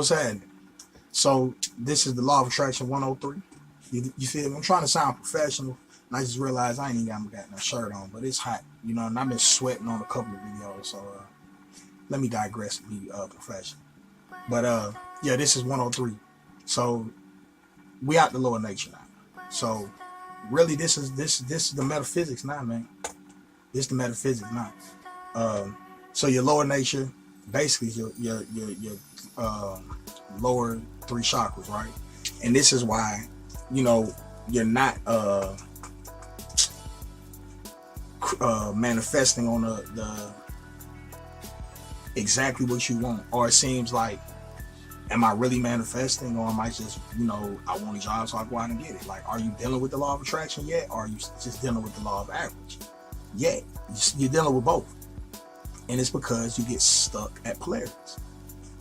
What's happening? So this is the law of attraction 103. You feel me? I'm trying to sound professional, and I just realized I ain't even got no shirt on, but it's hot, you know, and I've been sweating on a couple of videos, so let me digress and be professional. But yeah, this is 103. So we out the lower nature now. So really, this is the metaphysics now, man. This the metaphysics now. So your lower nature, basically your lower three chakras, right? And this is why, you know, you're not manifesting on the exactly what you want, or it seems like, am I really manifesting, or am I just, you know, I want a job so I go out and get it? Like, are you dealing with the law of attraction yet, or are you just dealing with the law of average? Yeah, you're dealing with both. And it's because you get stuck at polarities.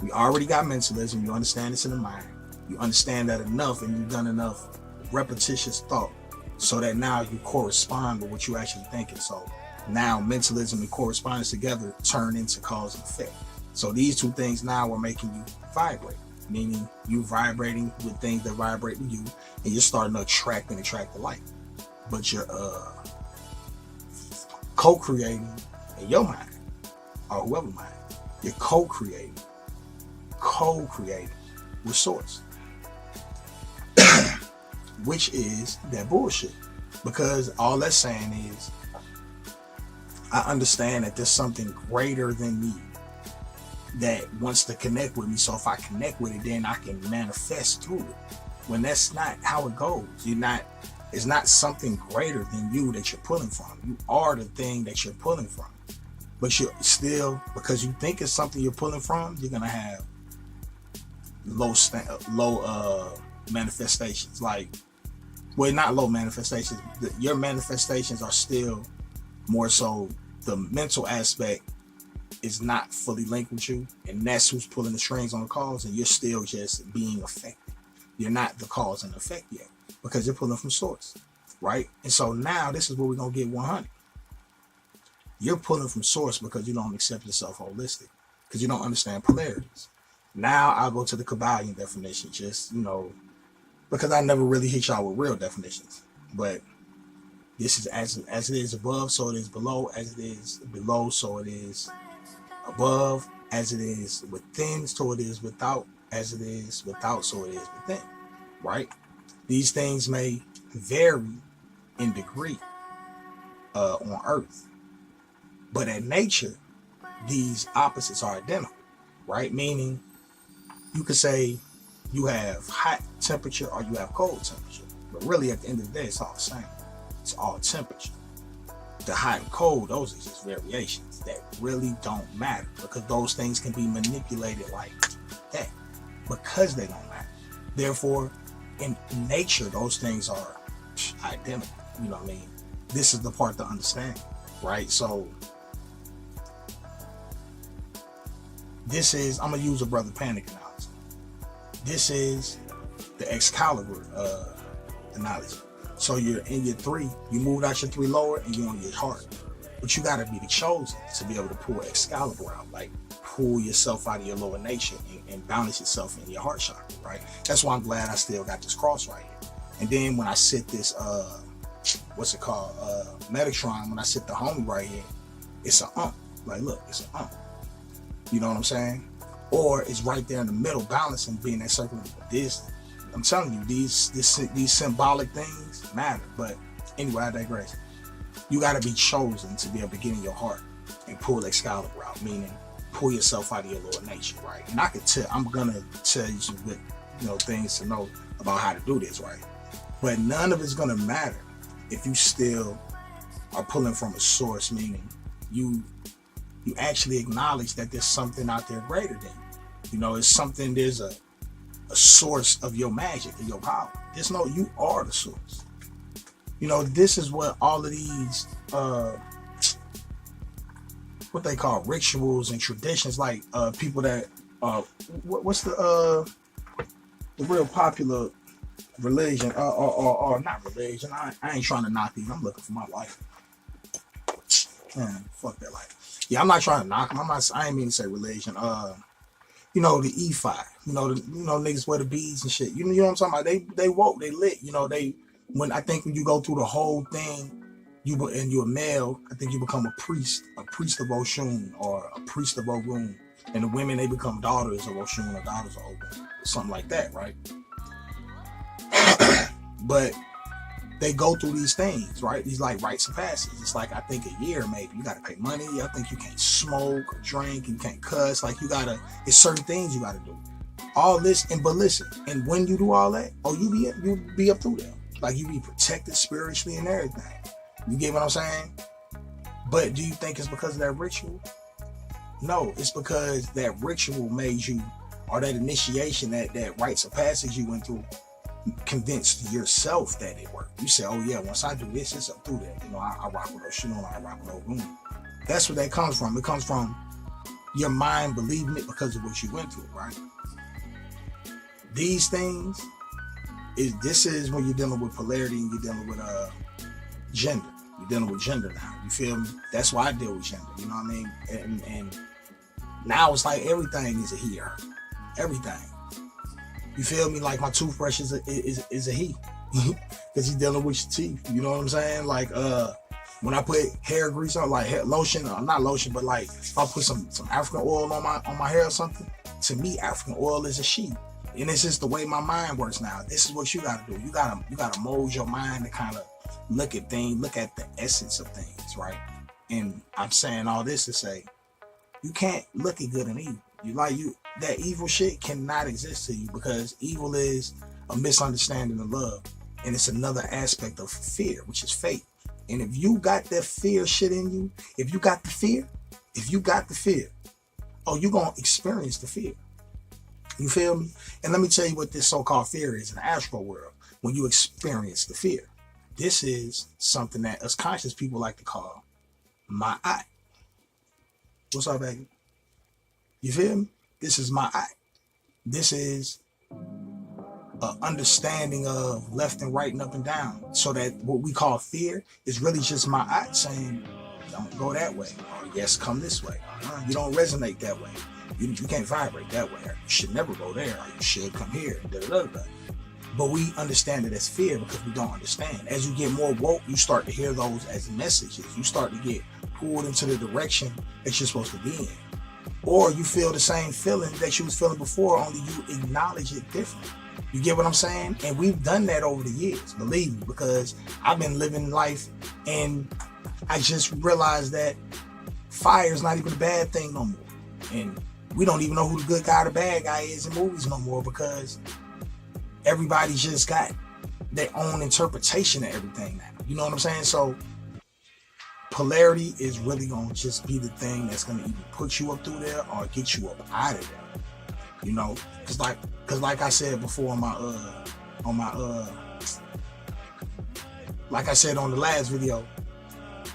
We already got mentalism. You understand this in the mind. You understand that enough, and you've done enough repetitious thought so that now you correspond with what you're actually thinking. So now mentalism and correspondence together turn into cause and effect. So these two things now are making you vibrate, meaning you vibrating with things that vibrate with you, and you're starting to attract the light. But you're co-creating in your mind, or whoever mind, you're co-creating with source, which is that bullshit. Because all that's saying is, I understand that there's something greater than me that wants to connect with me. So if I connect with it, then I can manifest through it. When that's not how it goes. It's not something greater than you that you're pulling from. You are the thing that you're pulling from. But you're still, because you think it's something you're pulling from, you're gonna have low manifestations. Like, well, not low manifestations. Your manifestations are still more so the mental aspect is not fully linked with you, and that's who's pulling the strings on the cause, and you're still just being affected. You're not the cause and effect yet, because you're pulling from source, right? And so now this is where we're gonna get 100. You're pulling from source because you don't accept yourself holistic, because you don't understand polarities. Now I'll go to the Kabbalion definition, just, you know, because I never really hit y'all with real definitions. But this is as it is above, so it is below. As it is below, so it is above. As it is within, so it is without. As it is without, so it is within. Right? These things may vary in degree on Earth, but at nature, these opposites are identical. Right? Meaning, you could say you have hot temperature or you have cold temperature, but really at the end of the day, it's all the same. It's all temperature. The hot and cold, those are just variations that really don't matter, because those things can be manipulated like that because they don't matter. Therefore, in nature, those things are identical. You know what I mean? This is the part to understand, right? So this is, I'm gonna use a Brother Panic analogy. This is the Excalibur analogy. So you're in your three, you moved out your three lower, and you're on your heart. But you gotta be the chosen to be able to pull Excalibur out, like pull yourself out of your lower nature and balance yourself in your heart chakra, right? That's why I'm glad I still got this cross right here. And then when I sit this, what's it called? Metatron, when I sit the homie right here, it's an Like, look, it's an You know what I'm saying? Or it's right there in the middle, balancing, being that circle. This, I'm telling you, these symbolic things matter. But anyway, I digress. You got to be chosen to be able to get in your heart and pull Excalibur out, meaning pull yourself out of your lower nature, right? And I'm gonna tell you some good, things to know about how to do this, right? But none of it's gonna matter if you still are pulling from a source, meaning you actually acknowledge that there's something out there greater than you. It's something, there's a source of your magic and your power. You are the source. This is what all of these, what they call rituals and traditions, like people that, what's the real popular religion, or not religion, I ain't trying to knock these, I'm looking for my life. Man, fuck that life. Yeah, I'm not trying to knock them. I ain't mean to say religion. you know, the E5, you know, niggas wear the beads and shit. You know what I'm talking about? They woke, they lit, you know, when I think when you go through the whole thing, and you're a male, I think you become a priest of Oshun or a priest of Ogun. And the women, they become daughters of Oshun or daughters of Ogun, something like that, right? But they go through these things, right? These like rites of passage. It's like, I think a year maybe. You got to pay money. I think you can't smoke or drink. You can't cuss. Like it's certain things you got to do. All this, but listen, and when you do all that, you be up through them. Like you be protected spiritually and everything. You get what I'm saying? But do you think it's because of that ritual? No, it's because that ritual made you, or that initiation, that rites of passage you went through, convinced yourself that it worked. You say, oh yeah, once I do this, it's up through that. You know, I rock with Oshun, I rock with Ogun. That's where that comes from. It comes from your mind believing it because of what you went through, right? These things, this is when you're dealing with polarity and you're dealing with gender. You're dealing with gender now. You feel me? That's why I deal with gender. You know what I mean? And now it's like everything is a he or her. Everything. You feel me? Like my toothbrush is a he. Because he's dealing with your teeth. You know what I'm saying? Like when I put hair grease on, like hair lotion, not lotion, but like if I put some African oil on my hair or something, to me African oil is a she. And it's just the way my mind works now. This is what you gotta do. You gotta mold your mind to kind of look at things, look at the essence of things, right? And I'm saying all this to say, you can't look at good and evil. That evil shit cannot exist to you, because evil is a misunderstanding of love, and it's another aspect of fear, which is fate. And if you got that fear shit in you, if you got the fear, oh, you're gonna experience the fear. You feel me? And let me tell you what this so-called fear is in the astral world. When you experience the fear, this is something that us conscious people like to call my eye. What's up, baby? You feel me? This is my eye. This is an understanding of left and right and up and down. So that what we call fear is really just my eye saying, don't go that way. Or yes, come this way. You don't resonate that way. You can't vibrate that way. Or you should never go there. Or you should come here. Da, da, da, da. But we understand it as fear because we don't understand. As you get more woke, you start to hear those as messages. You start to get pulled into the direction that you're supposed to be in. Or you feel the same feeling that you was feeling before, only you acknowledge it different. You get what I'm saying? And we've done that over the years, believe me, because I've been living life and I just realized that fire is not even a bad thing no more. And we don't even know who the good guy or the bad guy is in movies no more, because everybody just got their own interpretation of everything now. You know what I'm saying? So polarity is really gonna just be the thing that's gonna either put you up through there or get you up out of there. You know, cause like I said before like I said on the last video,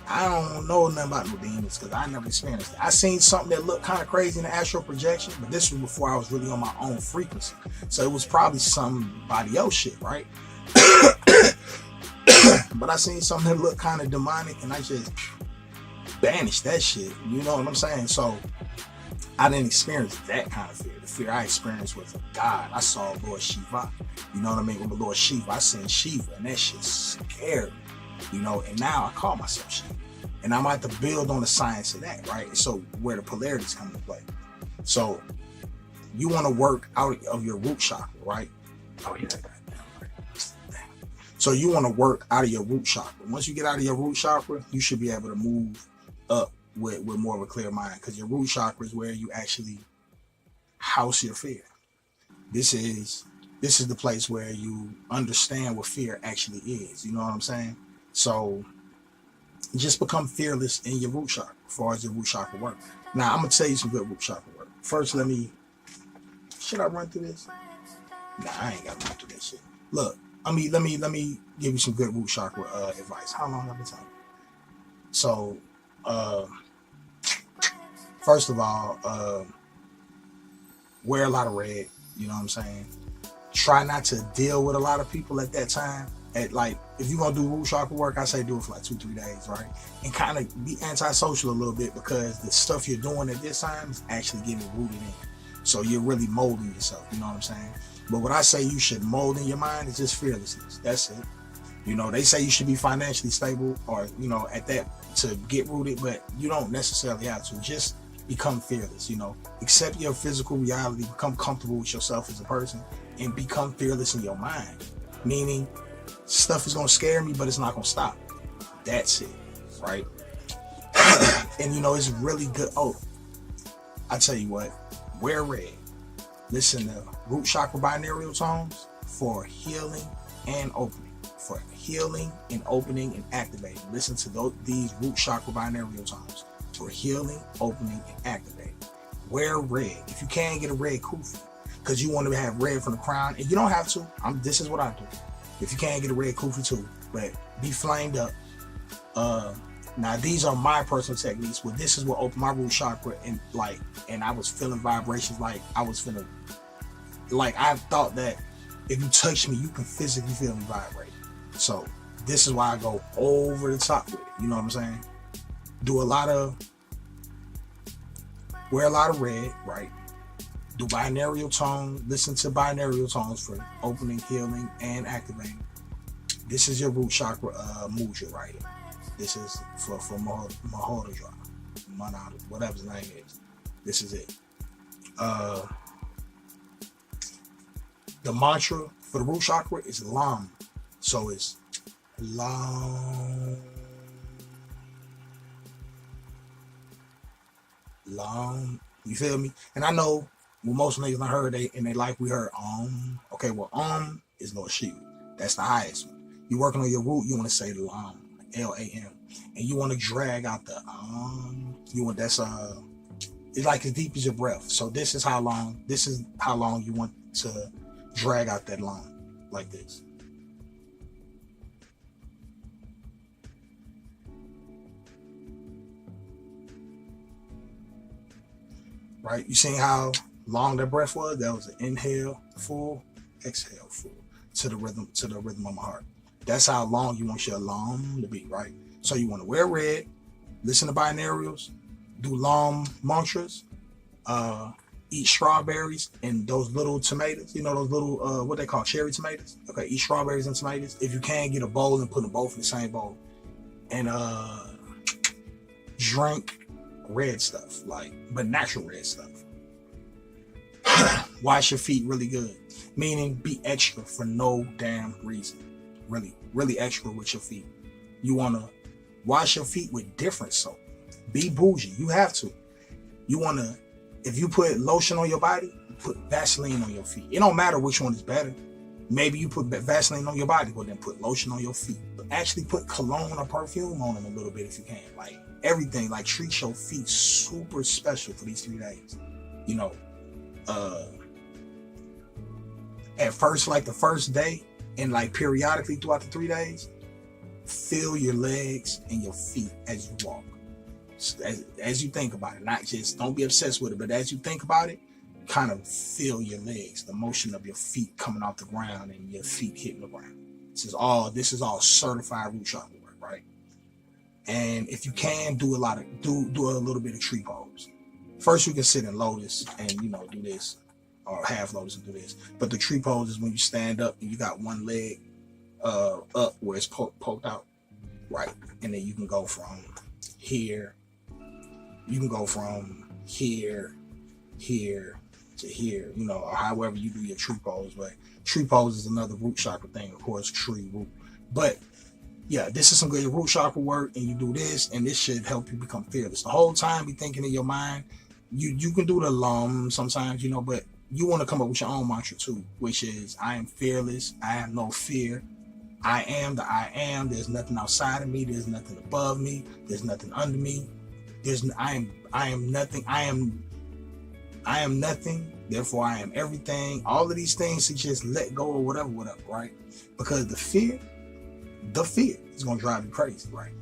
I don't know nothing about no demons because I never experienced it. I seen something that looked kind of crazy in the astral projection, but this was before I was really on my own frequency. So it was probably somebody else shit, right? But I seen something that looked kind of demonic and I just banished that shit. You know what I'm saying? So I didn't experience that kind of fear. The fear I experienced was of God. I saw Lord Shiva. You know what I mean? With the Lord Shiva, I seen Shiva and that shit scared me. You know, and now I call myself Shiva. And I'm about to build on the science of that, right? So where the polarities come into play. So you want to work out of your root chakra, right? Oh yeah, so you want to work out of your root chakra. Once you get out of your root chakra, you should be able to move up with more of a clear mind, because your root chakra is where you actually house your fear. This is the place where you understand what fear actually is. You know what I'm saying? So just become fearless in your root chakra as far as your root chakra work. Now I'm gonna tell you some good root chakra work. First, should I run through this? Nah, I ain't gotta run through this shit. Look, let me give you some good root chakra advice. How long have I been talking? So first of all, wear a lot of red. You know what I'm saying? Try not to deal with a lot of people at that time. Like, if you're gonna do root chakra work, I say do it for like 2-3 days, right? And kind of be antisocial a little bit, because the stuff you're doing at this time is actually getting rooted in. So you're really molding yourself, you know what I'm saying? But what I say you should mold in your mind is just fearlessness. That's it. You know, they say you should be financially stable or, you know, at that to get rooted, but you don't necessarily have to. Just become fearless, you know. Accept your physical reality, become comfortable with yourself as a person, and become fearless in your mind. Meaning, stuff is going to scare me, but it's not going to stop. That's it, right? And, you know, it's really good. Oh, I tell you what, wear red. Listen to root chakra binaural tones for healing and opening. For healing and opening and activating. Listen to these root chakra binaural tones for healing, opening, and activating. Wear red. If you can't get a red kufi, because you want to have red from the crown, and you don't have to. This is what I do. If you can't get a red kufi too, but be flamed up. Now these are my personal techniques. Well, this is what opened my root chakra, and I was feeling vibrations like I was feeling. Like I thought that if you touch me, you can physically feel me vibrate. So this is why I go over the top with it. You know what I'm saying? Wear a lot of red, right? Do binaural tone. Listen to binaural tones for opening, healing, and activating. This is your root chakra mudra right here. This is for Mahodra, whatever his name is. This is it. The mantra for the root chakra is Lam. So it's long. You feel me? And I know well, most niggas I heard we heard Okay, well is no shield. That's the highest one. You working on your root, you want to say Lam, Lam. And you want to drag out the it's like as deep as your breath. So this is how long you want to drag out that line. Like this. Right? You seen how long that breath was? That was an inhale full, exhale full to the rhythm of my heart. That's how long you want your Lam to be, right? So you want to wear red, listen to binaurals, do Lam mantras, eat strawberries and those little tomatoes, you know, those little what they call cherry tomatoes. Okay, eat strawberries and tomatoes. If you can, get a bowl and put them both in the same bowl. And drink red stuff, but natural red stuff. Wash your feet really good. Meaning be extra for no damn reason. Really, really extra with your feet. You wanna wash your feet with different soap. Be bougie. You have to. You wanna, if you put lotion on your body, put Vaseline on your feet. It don't matter which one is better. Maybe you put Vaseline on your body, but then put lotion on your feet. But actually put cologne or perfume on them a little bit if you can. Like everything, like treat your feet super special for these 3 days. You know, at first, like the first day, and like periodically throughout the 3 days, feel your legs and your feet as you walk. As you think about it, not just don't be obsessed with it, but as you think about it, kind of feel your legs, the motion of your feet coming off the ground and your feet hitting the ground. This is all certified root chakra work, right? And if you can, do a little bit of tree pose. First, you can sit in lotus and do this, or half lotus and do this. But the tree pose is when you stand up and you got one leg up where it's poked out, right? And then you can go from here. You can go from here to here, or however you do your tree pose. But tree pose is another root chakra thing, of course, tree root. But yeah, this is some good root chakra work, and you do this, and this should help you become fearless. The whole time be thinking in your mind, you can do the Lam sometimes, but you want to come up with your own mantra too, which is I am fearless, I have no fear, I am the I am, there's nothing outside of me, there's nothing above me, there's nothing under me, I am nothing, I am nothing, therefore I am everything. All of these things to just let go or whatever, right? Because the fear is gonna drive you crazy, right?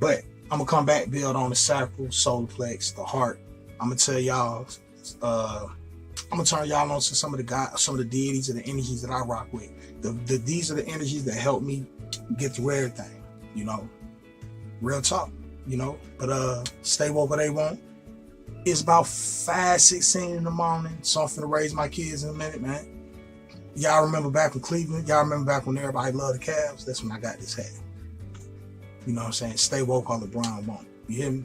But I'm gonna come back, build on the sacral, solar plex, the heart. I'm gonna tell y'all, I'm gonna turn y'all on to some of the deities and the energies that I rock with. These are the energies that help me get through everything, real talk, but stay woke or they won't. It's about 5:16 in the morning. So I'm finna raise my kids in a minute, man. Y'all remember back in Cleveland? Y'all remember back when everybody loved the Cavs? That's when I got this hat. You know what I'm saying? Stay woke or LeBron won't. You hear me?